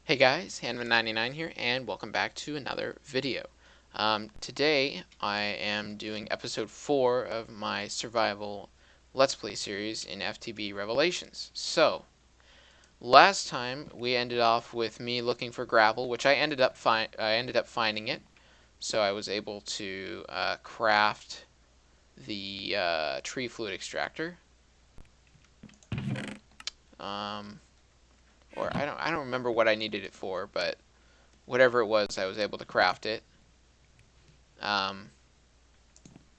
Hey guys, Hanman99 here, and welcome back to another video. Today I am doing episode 4 of my survival Let's Play series in FTB Revelations. So, last time we ended off with me looking for gravel, which I ended up finding it. So I was able to craft the tree fluid extractor. Or I don't remember what I needed it for, but whatever it was, I was able to craft it. Oh,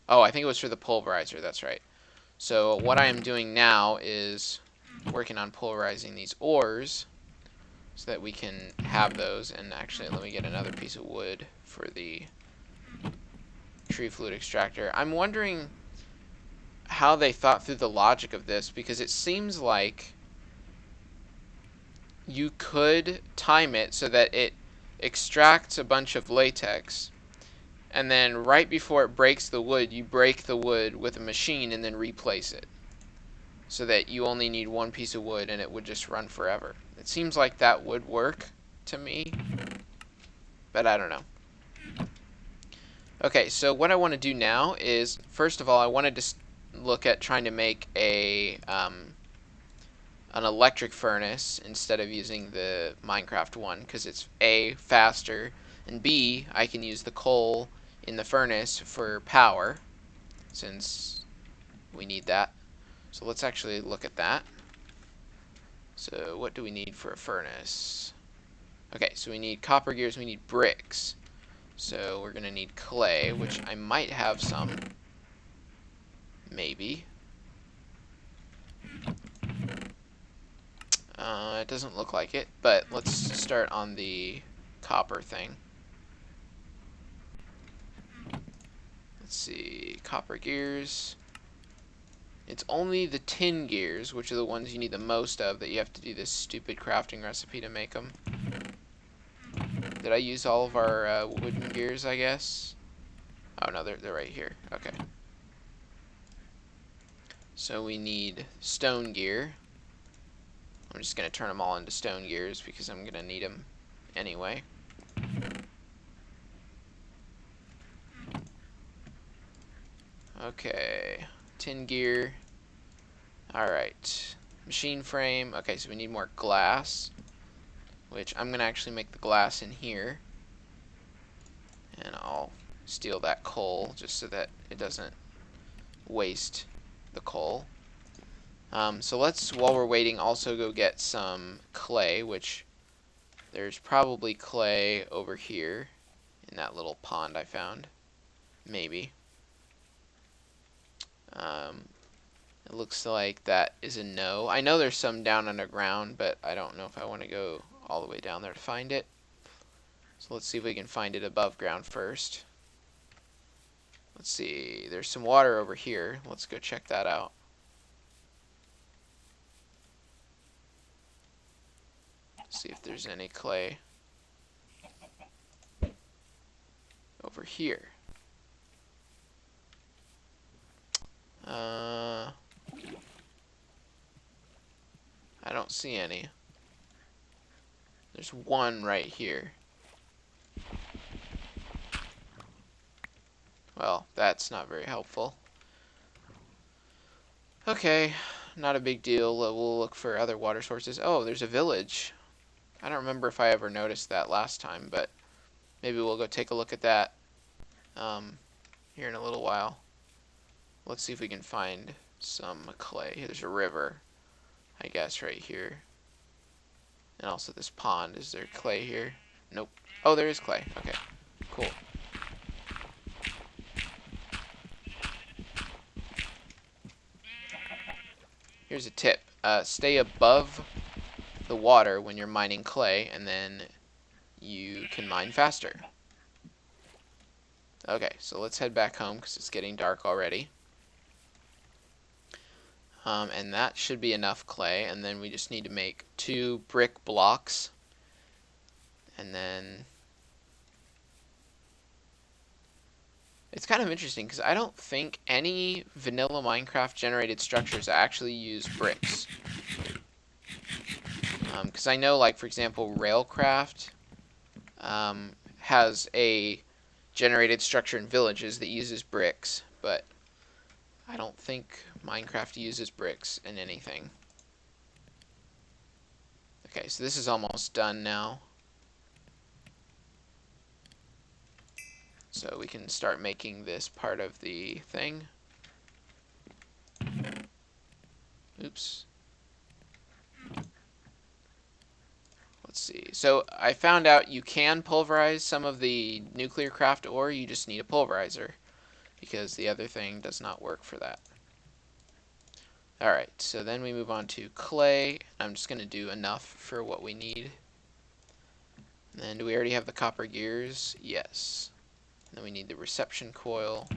I think it was for the pulverizer, that's right. So what I am doing now is working on pulverizing these ores so that we can have those. And actually, let me get another piece of wood for the tree fluid extractor. I'm wondering how they thought through the logic of this, because it seems like you could time it so that it extracts a bunch of latex, and then right before it breaks the wood, you break the wood with a machine and then replace it, so that you only need one piece of wood and it would just run forever. It seems like that would work to me, but I don't know. Okay, so what I want to do now is, first of all, I wanted to look at trying to make an electric furnace instead of using the Minecraft one, because it's A, faster, and B, I can use the coal in the furnace for power, since we need that. So let's actually look at that. So what do we need for a furnace? Okay, so we need copper gears, we need bricks. So we're going to need clay, which I might have some. Maybe. It doesn't look like it, but let's start on the copper thing. Let's see, copper gears. It's only the tin gears, which are the ones you need the most of, that you have to do this stupid crafting recipe to make them. Did I use all of our wooden gears, I guess? Oh no, they're right here. Okay. So we need stone gear. I'm just going to turn them all into stone gears because I'm going to need them anyway. Okay, tin gear. Alright, machine frame. Okay, so we need more glass, which I'm going to actually make the glass in here. And I'll steal that coal just so that it doesn't waste the coal. So let's, while we're waiting, also go get some clay, which there's probably clay over here in that little pond I found. Maybe. It looks like that is a no. I know there's some down underground, but I don't know if I want to go all the way down there to find it. So let's see if we can find it above ground first. Let's see, there's some water over here. Let's go check that out. See if there's any clay over here. I don't see any. There's one right here. Well, that's not very helpful. Okay, not a big deal. We'll look for other water sources. Oh, there's a village. I don't remember if I ever noticed that last time, but maybe we'll go take a look at that here in a little while. Let's see if we can find some clay. There's a river, I guess, right here. And also this pond. Is there clay here? Nope. Oh, there is clay. Okay, cool. Here's a tip. Stay above the water when you're mining clay, and then you can mine faster. Okay, so let's head back home because it's getting dark already. And that should be enough clay, and then we just need to make 2 brick blocks, and then it's kind of interesting because I don't think any vanilla Minecraft generated structures actually use bricks. Because I know, like, for example, Railcraft has a generated structure in villages that uses bricks, but I don't think Minecraft uses bricks in anything. Okay, so this is almost done now. So we can start making this part of the thing. Oops. Let's see. So I found out you can pulverize some of the nuclear craft ore, you just need a pulverizer, because the other thing does not work for that. Alright, so then we move on to clay. I'm just going to do enough for what we need. And then do we already have the copper gears? Yes. And then we need the reception coil.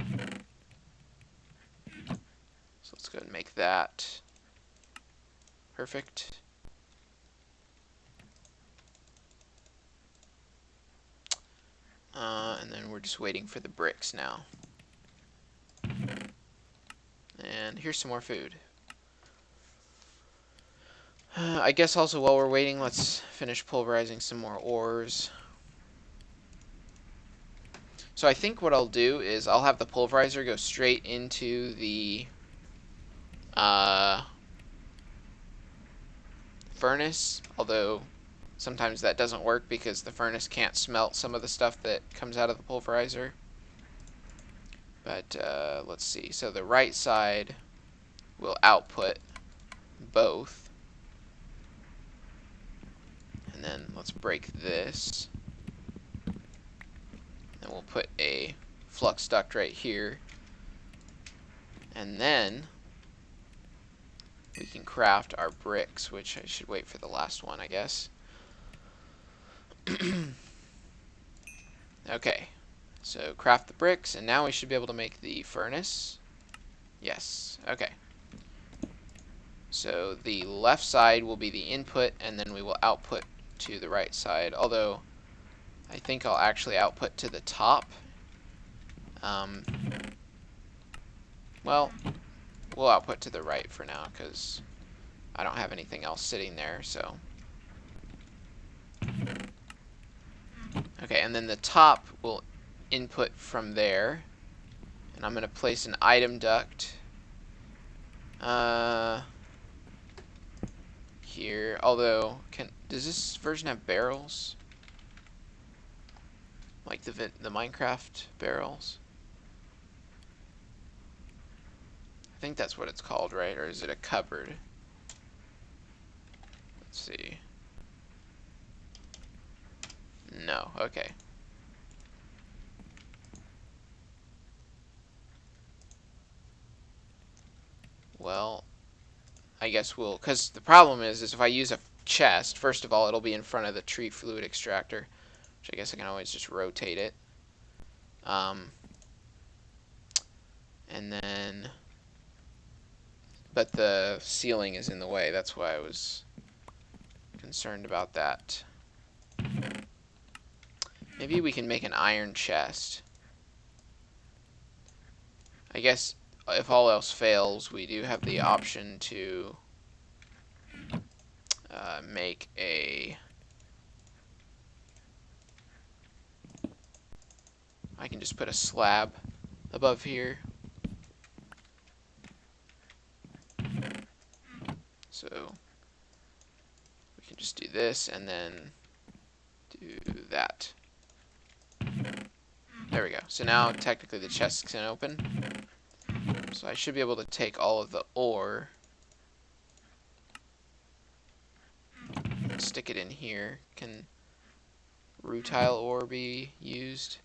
So let's go ahead and make that. Perfect. And then we're just waiting for the bricks now. And here's some more food. I guess also while we're waiting, let's finish pulverizing some more ores. So I think what I'll do is I'll have the pulverizer go straight into the furnace, although sometimes that doesn't work because the furnace can't smelt some of the stuff that comes out of the pulverizer. But let's see. So the right side will output both. And then let's break this. And we'll put a flux duct right here. And then we can craft our bricks, which I should wait for the last one, I guess. Okay, so craft the bricks, and now we should be able to make the furnace. Yes, okay. So the left side will be the input, and then we will output to the right side, although I think I'll actually output to the top. Well, we'll output to the right for now, because I don't have anything else sitting there, so. Okay, and then the top will input from there. And I'm going to place an item duct here. Although, does this version have barrels? Like the Minecraft barrels? I think that's what it's called, right? Or is it a cupboard? Let's see. No, okay. Well, I guess we'll, because the problem is if I use a chest, first of all, it'll be in front of the tree fluid extractor, which I guess I can always just rotate it. And then, but the ceiling is in the way, that's why I was concerned about that. Maybe we can make an iron chest. I guess if all else fails, we do have the option to make a... I can just put a slab above here. So we can just do this and then do that. There we go. So now technically the chest can open. So I should be able to take all of the ore and stick it in here. Can rutile ore be used?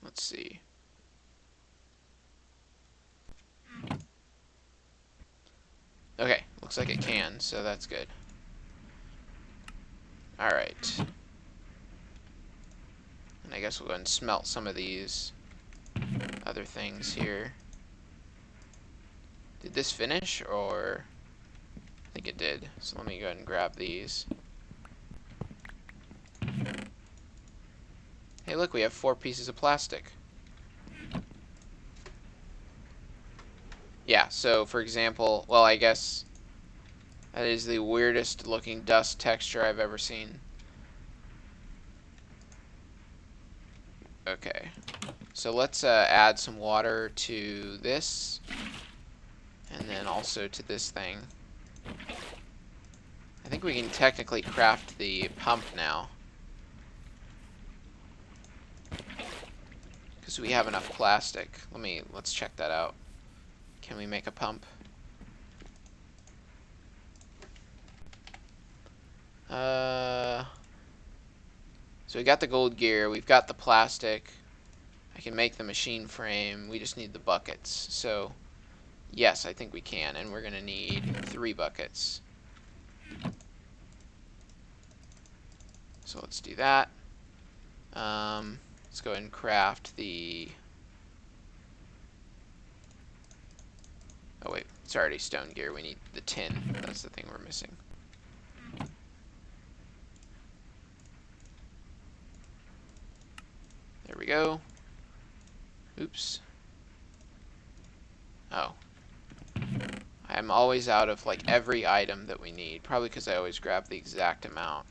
Let's see. Okay, looks like it can, so that's good. Alright. And I guess we'll go ahead and smelt some of these other things here. Did this finish, or... I think it did. So let me go ahead and grab these. Hey, look, we have 4 pieces of plastic. Yeah, so for example, well, I guess that is the weirdest looking dust texture I've ever seen. Okay, so let's add some water to this, and then also to this thing. I think we can technically craft the pump now, because we have enough plastic. Let's check that out. Can we make a pump? So we got the gold gear, we've got the plastic. I can make the machine frame. We just need the buckets. So yes, I think we can, and we're gonna need 3 buckets. So let's do that. Let's go ahead and craft the... Oh wait, it's already stone gear. We need the tin. That's the thing we're missing. There we go. Oops. Oh. I'm always out of like every item that we need. Probably because I always grab the exact amount.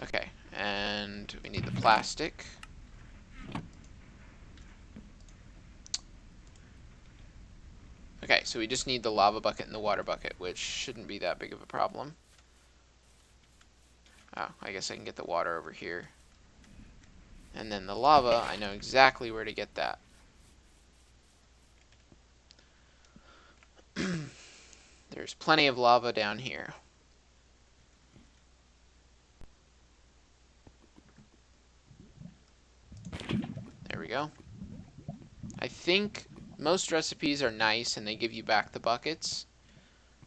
Okay, and we need the plastic. Okay, so we just need the lava bucket and the water bucket, which shouldn't be that big of a problem. Oh, I guess I can get the water over here. And then the lava, I know exactly where to get that. There's plenty of lava down here. There we go. I think most recipes are nice and they give you back the buckets.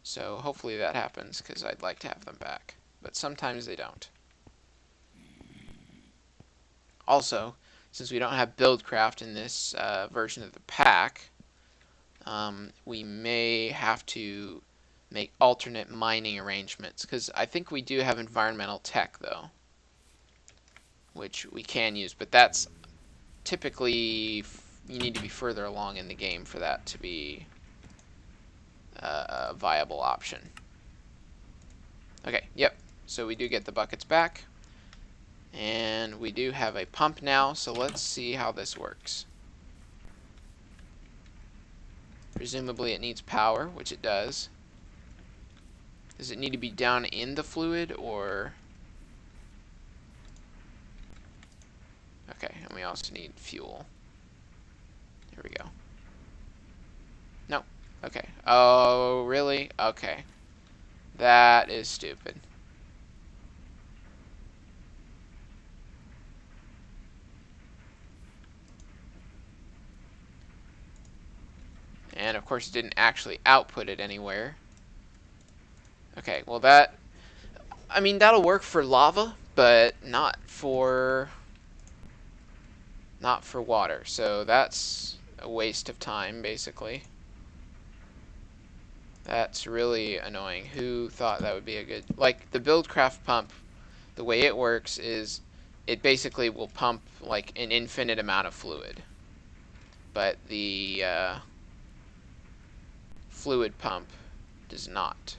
So hopefully that happens, because I'd like to have them back. But sometimes they don't. Also, since we don't have BuildCraft in this version of the pack, we may have to make alternate mining arrangements, because I think we do have environmental tech, though, which we can use, but that's typically, you need to be further along in the game for that to be a viable option. Okay, yep, so we do get the buckets back. And we do have a pump now, so let's see how this works. Presumably it needs power, which it does. Does it need to be down in the fluid, or... Okay, and we also need fuel. Here we go. No. Okay. Oh, really? Okay. That is stupid. And of course it didn't actually output it anywhere. Okay, well that... I mean, that'll work for lava, but not for water. So that's a waste of time, basically. That's really annoying. Who thought that would be a good... Like, the BuildCraft pump, the way it works is it basically will pump, like, an infinite amount of fluid. But the fluid pump does not.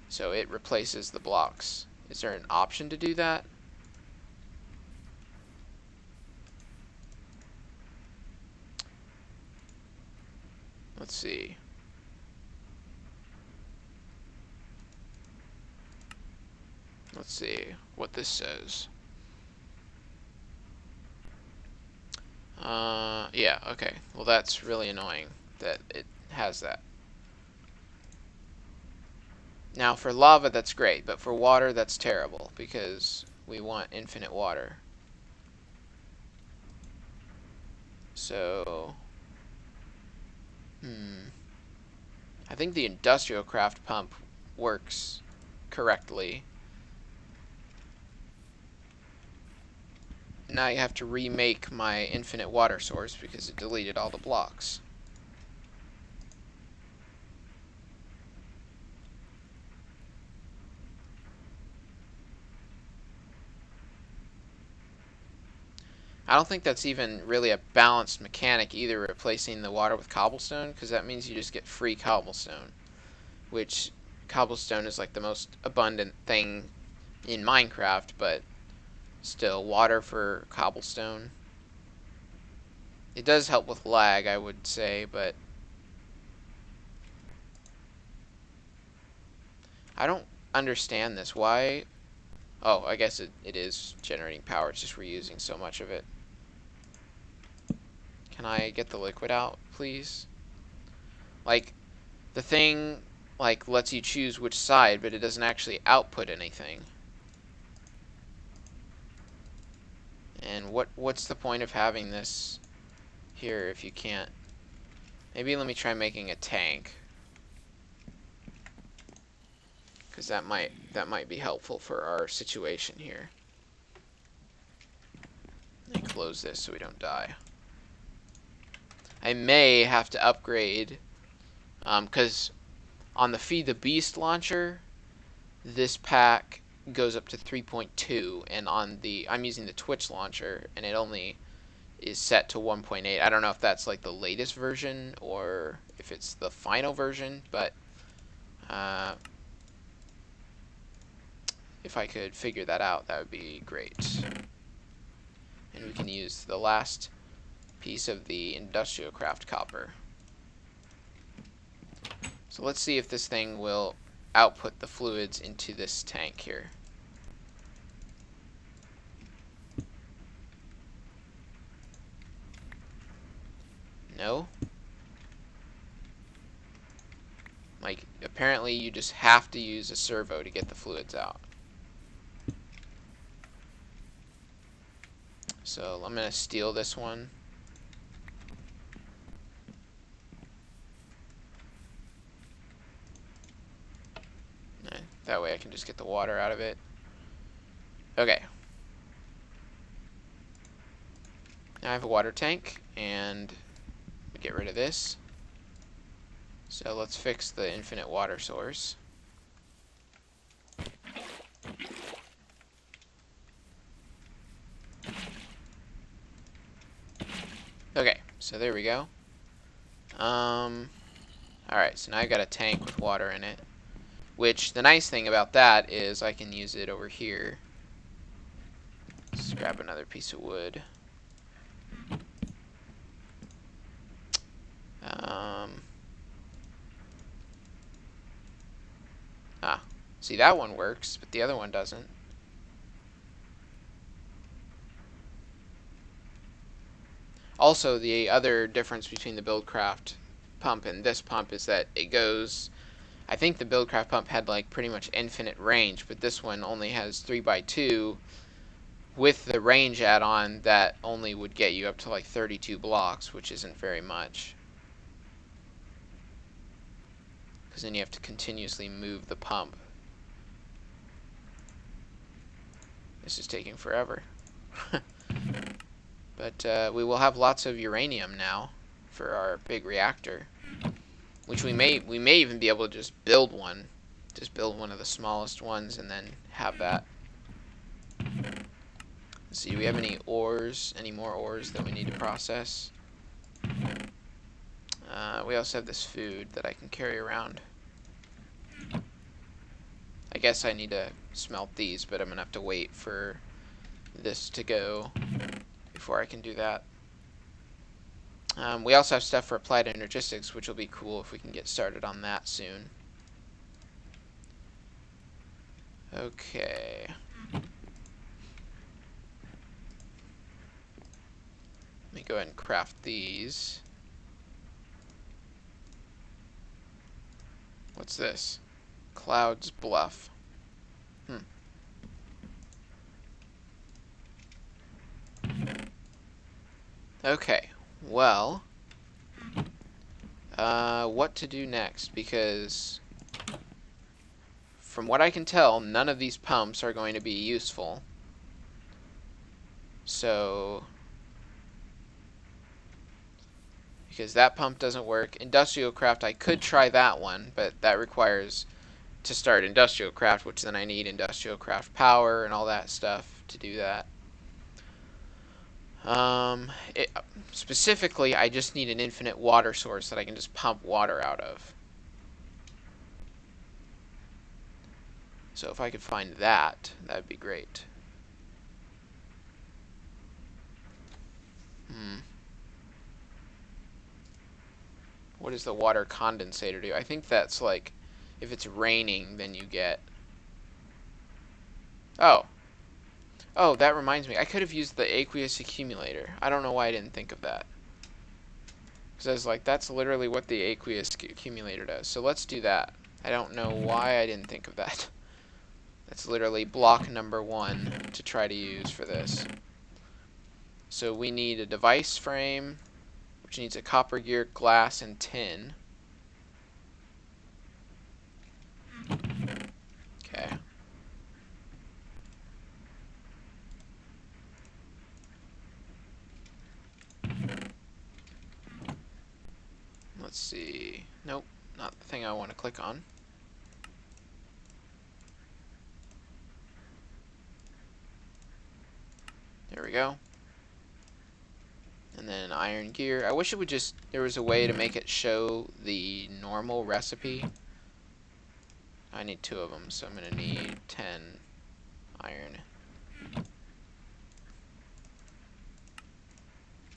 So it replaces the blocks. Is there an option to do that? Let's see. Let's see what this says. Yeah, okay. Well, that's really annoying that it has that. Now, for lava, that's great, but for water, that's terrible, because we want infinite water. So, I think the industrial craft pump works correctly. Now you have to remake my infinite water source because it deleted all the blocks. I don't think that's even really a balanced mechanic either, replacing the water with cobblestone, because that means you just get free cobblestone, which cobblestone is like the most abundant thing in Minecraft, but still, water for cobblestone. It does help with lag, I would say, but I don't understand this. Why? Oh, I guess it is generating power. It's just reusing so much of it. Can I get the liquid out, please? Like, the thing, like, lets you choose which side, but it doesn't actually output anything. And what's the point of having this here if you can't? Maybe let me try making a tank, because that might be helpful for our situation here. Let me close this so we don't die. I may have to upgrade, because on the Feed the Beast launcher, this pack goes up to 3.2, and on the I'm using the Twitch launcher, and it only is set to 1.8. I don't know if that's like the latest version or if it's the final version, but if I could figure that out, that would be great. And we can use the last piece of the industrial craft copper. So let's see if this thing will output the fluids into this tank here. No? Like, apparently you just have to use a servo to get the fluids out. So I'm going to steal this one. That way I can just get the water out of it. Okay. Now I have a water tank, and we get rid of this. So let's fix the infinite water source. Okay, so there we go. Alright, so now I've got a tank with water in it. Which, the nice thing about that is I can use it over here. Let's grab another piece of wood. See, that one works, but the other one doesn't. Also, the other difference between the Buildcraft pump and this pump is that it goes... I think the Buildcraft pump had like pretty much infinite range, but this one only has 3x2 with the range add-on that only would get you up to like 32 blocks, which isn't very much. Because then you have to continuously move the pump. This is taking forever. But we will have lots of uranium now for our big reactor, which we may even be able to just build one. Just build one of the smallest ones and then have that. Let's see, do we have any ores, any more ores that we need to process? We also have this food that I can carry around. I guess I need to smelt these, but I'm going to have to wait for this to go before I can do that. We also have stuff for applied energistics, which will be cool if we can get started on that soon. Okay. Let me go ahead and craft these. What's this? Cloud's Bluff. Okay, well, what to do next? Because from what I can tell, none of these pumps are going to be useful. So, because that pump doesn't work. Industrial craft, I could try that one, but that requires to start industrial craft, which then I need industrial craft power and all that stuff to do that. It, specifically, I just need an infinite water source that I can just pump water out of. So if I could find that, that'd be great. What does the water condensator do? I think that's like, if it's raining, then you get... Oh. Oh, that reminds me. I could have used the aqueous accumulator. I don't know why I didn't think of that. Because I was like, that's literally what the aqueous accumulator does. So let's do that. I don't know why I didn't think of that. That's literally block number 1 to try to use for this. So we need a device frame, which needs a copper gear, glass, and tin. Okay. Let's see. Nope, not the thing I want to click on. There we go. And then iron gear. I wish it would just, there was a way to make it show the normal recipe. I need 2 of them, so I'm going to need 10 iron.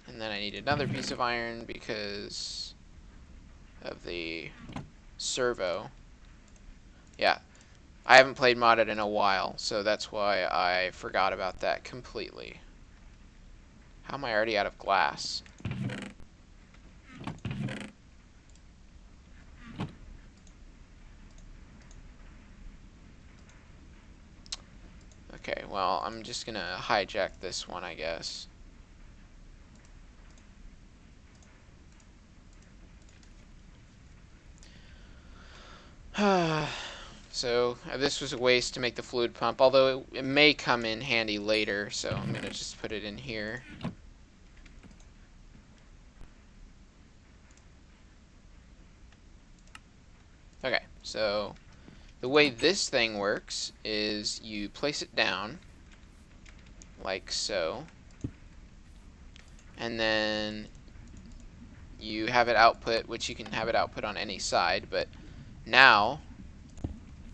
And then I need another piece of iron because of the servo. Yeah, I haven't played modded in a while, so that's why I forgot about that completely. How am I already out of glass? Okay, well, I'm just gonna hijack this one, I guess. So, this was a waste to make the fluid pump, although it may come in handy later, so I'm gonna just put it in here. Okay, so the way this thing works is you place it down, like so, and then you have it output, which you can have it output on any side, but now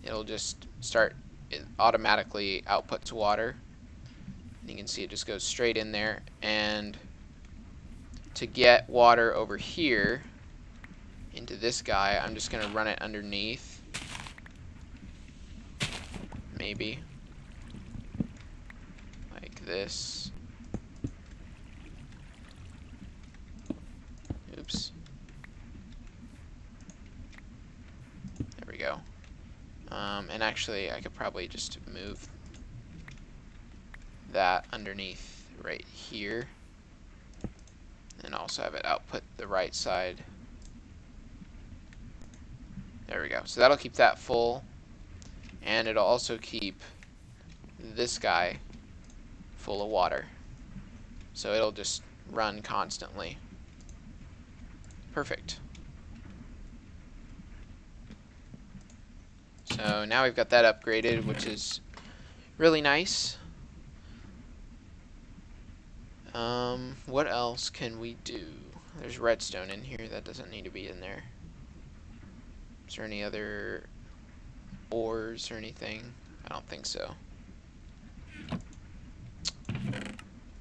it'll just start, it automatically outputs water. You can see it just goes straight in there, and to get water over here into this guy, I'm just going to run it underneath. Maybe. Like this. Oops. There we go. And actually, I could probably just move that underneath right here. And also have it output the right side. There we go. So that'll keep that full. And it'll also keep this guy full of water. So it'll just run constantly. Perfect. So now we've got that upgraded, which is really nice. What else can we do? There's redstone in here. That doesn't need to be in there. Is there any other ores or anything? I don't think so.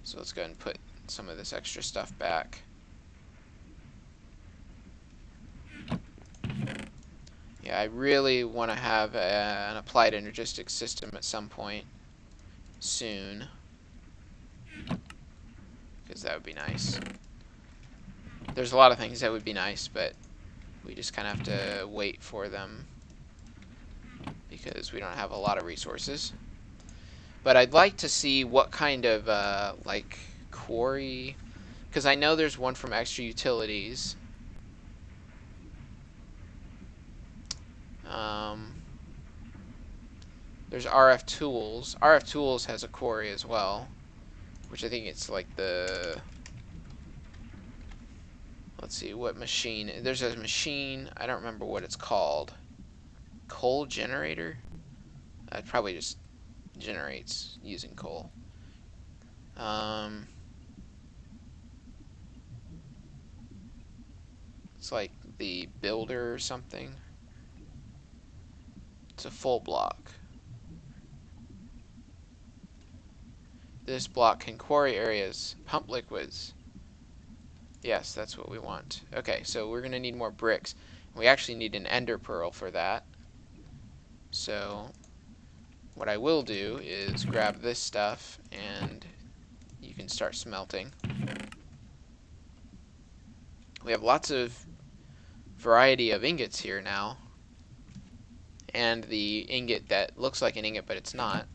So let's go ahead and put some of this extra stuff back. Yeah, I really want to have an applied energistic system at some point soon, because that would be nice. There's a lot of things that would be nice, but we just kind of have to wait for them because we don't have a lot of resources. But I'd like to see what kind of like quarry, because I know there's one from Extra Utilities. There's RF Tools. RF Tools has a quarry as well, which I think it's like the... Let's see, what machine? There's a machine, I don't remember what it's called. Coal generator? It probably just generates using coal. It's like the builder or something. It's a full block. This block can quarry areas, pump liquids. Yes, that's what we want. Okay, so we're going to need more bricks. We actually need an ender pearl for that. So what I will do is grab this stuff and you can start smelting. We have lots of variety of ingots here now. And the ingot that looks like an ingot but it's not.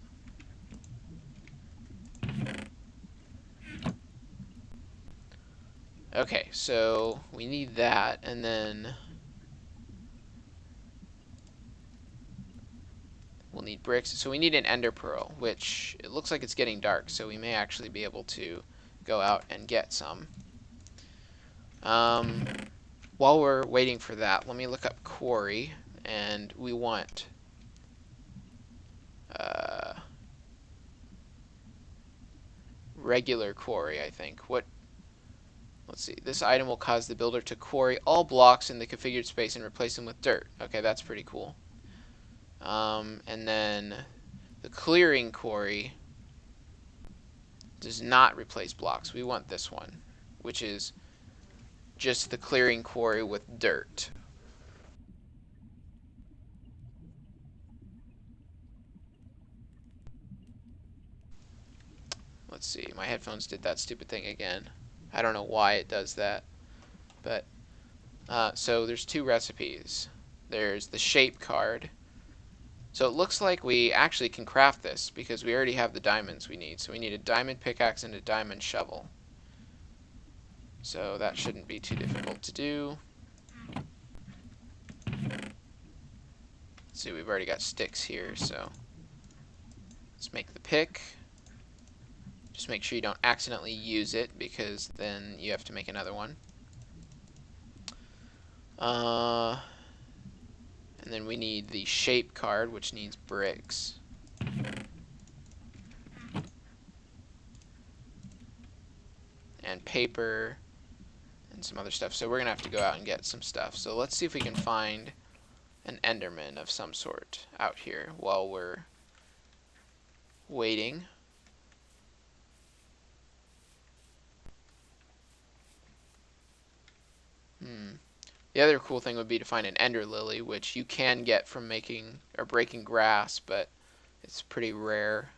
Okay, so we need that, and then we'll need bricks. So we need an ender pearl, which it looks like it's getting dark, so we may actually be able to go out and get some. While we're waiting for that, let me look up quarry, and we want regular quarry, I think. Let's see. This item will cause the builder to quarry all blocks in the configured space and replace them with dirt. Okay, that's pretty cool. And then the clearing quarry does not replace blocks. We want this one, which is just the clearing quarry with dirt. Let's see. My headphones did that stupid thing again. I don't know why it does that. But, so there's two recipes. There's the shape card. So it looks like we actually can craft this because we already have the diamonds we need. So we need a diamond pickaxe and a diamond shovel. So that shouldn't be too difficult to do. Let's see, we've already got sticks here, so let's make the pick. Just make sure you don't accidentally use it because then you have to make another one. And then we need the shape card, which needs bricks. And paper and some other stuff. So we're going to have to go out and get some stuff. So let's see if we can find an enderman of some sort out here while we're waiting. The other cool thing would be to find an ender lily, which you can get from making or breaking grass, but it's pretty rare.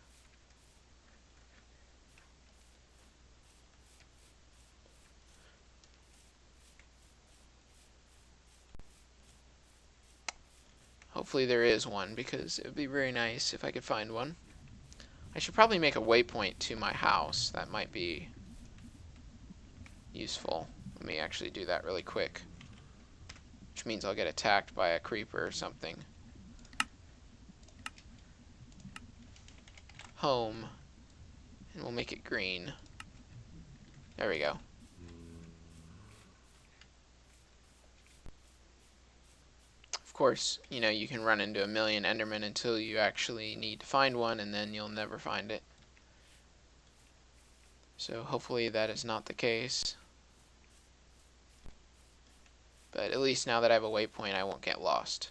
Hopefully there is one, because it would be very nice if I could find one. I should probably make a waypoint to my house. That might be useful. Let me actually do that really quick. Which means I'll get attacked by a creeper or something. Home. And we'll make it green. There we go. Of course, you know, you can run into a million endermen until you actually need to find one, and then you'll never find it. So hopefully that is not the case. But at least now that I have a waypoint, I won't get lost.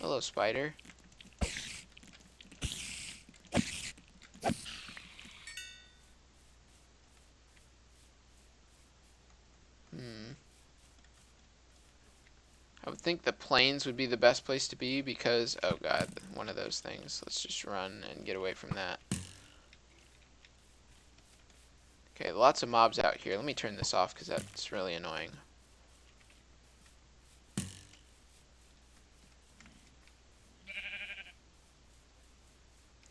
Hello, spider. I would think the plains would be the best place to be because, oh god, one of those things. Let's just run and get away from that. Okay, lots of mobs out here. Let me turn this off because that's really annoying.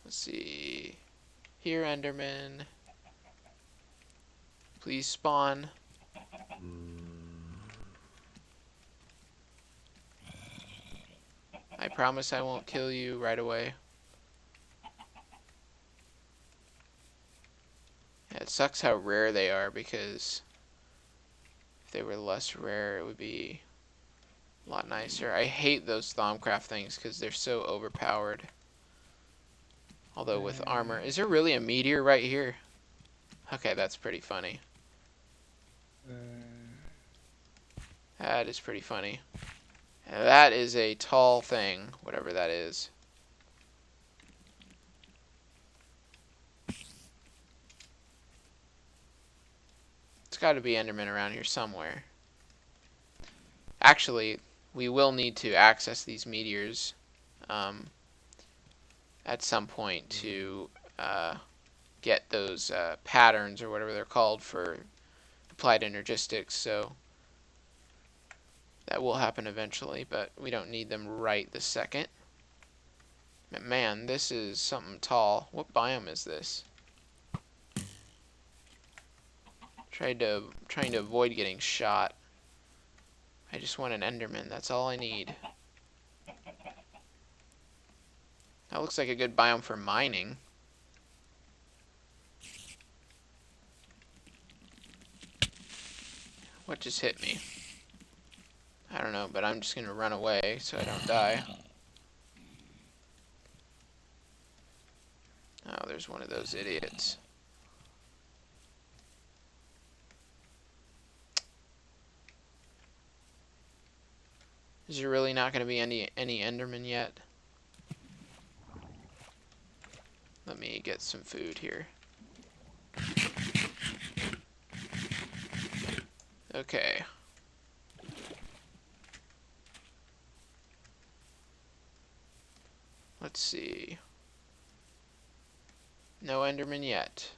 Let's see. Here, Enderman. Please spawn. I promise I won't kill you right away. Yeah, it sucks how rare they are because if they were less rare, it would be a lot nicer. I hate those Thaumcraft things because they're so overpowered. Although with armor, is there really a meteor right here? Okay, that's pretty funny. That is pretty funny. That is a tall thing, whatever that is. It's got to be Enderman around here somewhere. Actually, we will need to access these meteors at some point to get those patterns, or whatever they're called, for applied energistics, so that will happen eventually, but we don't need them right this second. But man, this is something tall. What biome is this? Trying to avoid getting shot. I just want an Enderman, that's all I need. That looks like a good biome for mining. What just hit me? I don't know, but I'm just gonna run away so I don't die. Oh, there's one of those idiots. Is there really not going to be any Enderman yet? Let me get some food here. Okay. Let's see. No Enderman yet.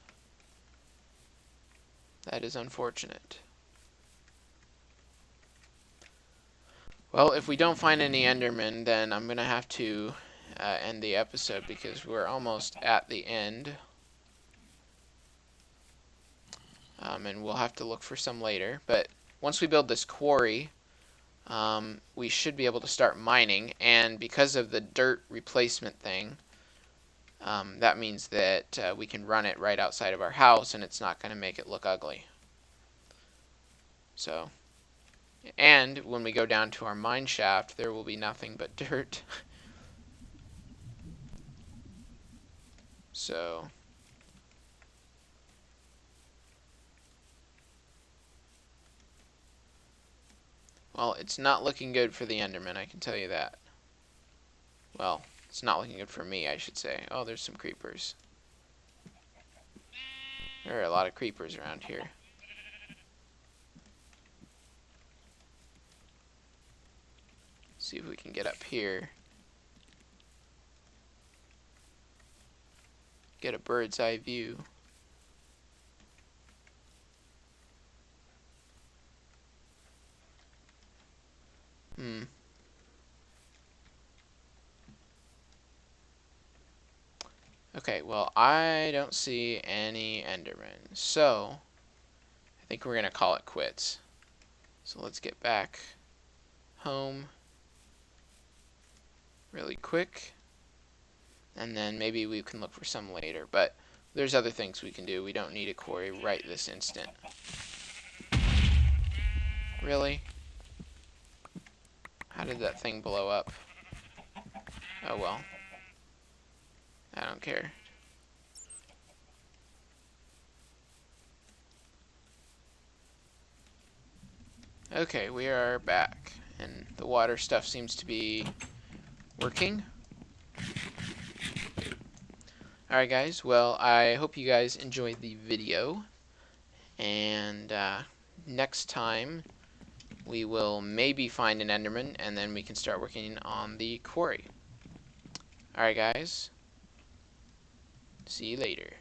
That is unfortunate. Well, if we don't find any Endermen, then I'm going to have to end the episode because we're almost at the end. And we'll have to look for some later. But once we build this quarry, we should be able to start mining. And because of the dirt replacement thing, that means that we can run it right outside of our house and it's not going to make it look ugly. So, and when we go down to our mine shaft, there will be nothing but dirt. So, well, it's not looking good for the Enderman, I can tell you that. Well, it's not looking good for me, I should say. Oh, there's some creepers. There are a lot of creepers around here. See if we can get up here. Get a bird's eye view. Okay, well, I don't see any Endermen, so I think we're going to call it quits. So let's get back home really quick, and then maybe we can look for some later, but there's other things we can do. We don't need a quarry right this instant. Really? How did that thing blow up? Oh well. I don't care. Okay, we are back, and the water stuff seems to be working. Alright guys, well, I hope you guys enjoyed the video, and next time we will maybe find an Enderman, and then we can start working on the quarry. Alright guys, see you later.